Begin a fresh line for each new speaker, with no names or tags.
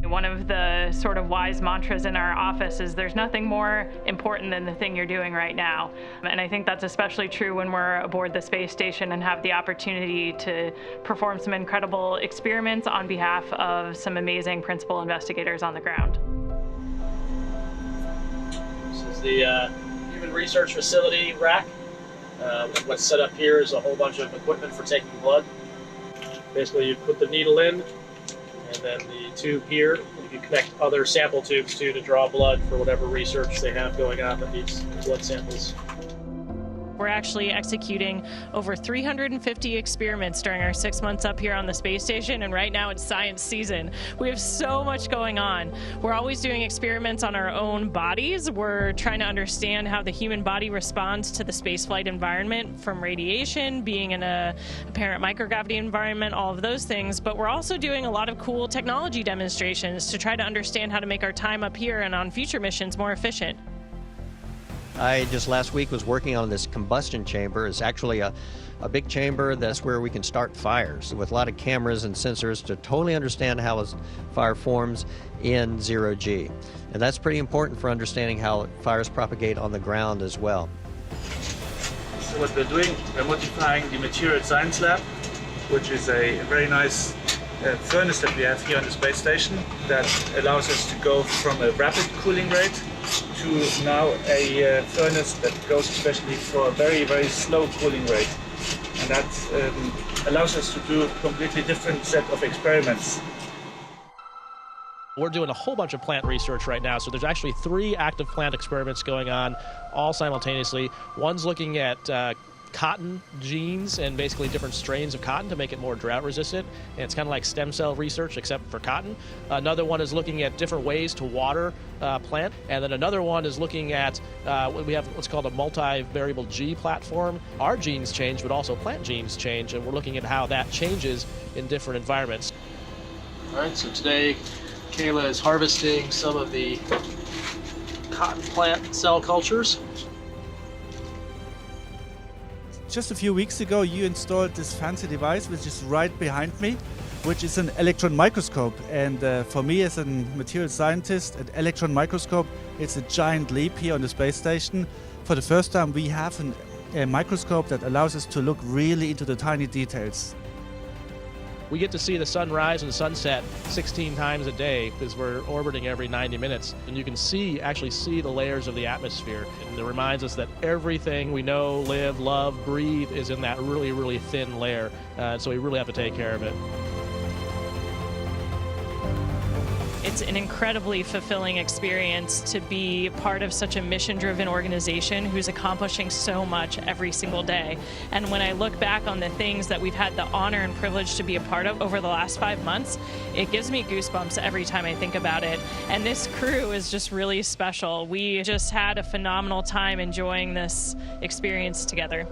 One of the sort of wise mantras in our office is there's nothing more important than the thing you're doing right now. And I think that's especially true when we're aboard the space station and have the opportunity to perform some incredible experiments on behalf of some amazing principal investigators on the ground.
This is the Human Research Facility rack. What's set up here is a whole bunch of equipment for taking blood. Basically, you put the needle in, and then the tube here, you can connect other sample tubes to draw blood for whatever research they have going on that needs blood samples.
We're actually executing over 350 experiments during our 6 months up here on the space station, and right now it's science season. We have so much going on. We're always doing experiments on our own bodies. We're trying to understand how the human body responds to the spaceflight environment, from radiation, being in a apparent microgravity environment, all of those things. But we're also doing a lot of cool technology demonstrations to try to understand how to make our time up here and on future missions more efficient.
I just last week was working on this combustion chamber. It's actually a big chamber that's where we can start fires with a lot of cameras and sensors to totally understand how a fire forms in zero-G. And that's pretty important for understanding how fires propagate on the ground as well.
So what we're doing, we're modifying the material science lab, which is a very nice furnace that we have here on the space station that allows us to go from a rapid cooling rate to now a furnace that goes especially for a very, very slow cooling rate. And that allows us to do a completely different set of experiments.
We're doing a whole bunch of plant research right now, so there's actually 3 active plant experiments going on all simultaneously. One's looking at cotton genes and basically different strains of cotton to make it more drought resistant, and it's kind of like stem cell research except for cotton. Another one is looking at different ways to water plant, and then another one is looking at we have what's called a multivariable G platform. Our genes change, but also plant genes change, and we're looking at how that changes in different environments.
All right, so today Kayla is harvesting some of the cotton plant cell cultures.
Just a few weeks ago, you installed this fancy device, which is right behind me, which is an electron microscope. And for me as a material scientist, an electron microscope, it's a giant leap here on the space station. For the first time, we have a microscope that allows us to look really into the tiny details.
We get to see the sunrise and sunset 16 times a day because we're orbiting every 90 minutes. And you can actually see the layers of the atmosphere. And it reminds us that everything we know, live, love, breathe is in that really, really thin layer. So we really have to take care of it.
It's an incredibly fulfilling experience to be part of such a mission-driven organization who's accomplishing so much every single day. And when I look back on the things that we've had the honor and privilege to be a part of over the last 5 months, it gives me goosebumps every time I think about it. And this crew is just really special. We just had a phenomenal time enjoying this experience together.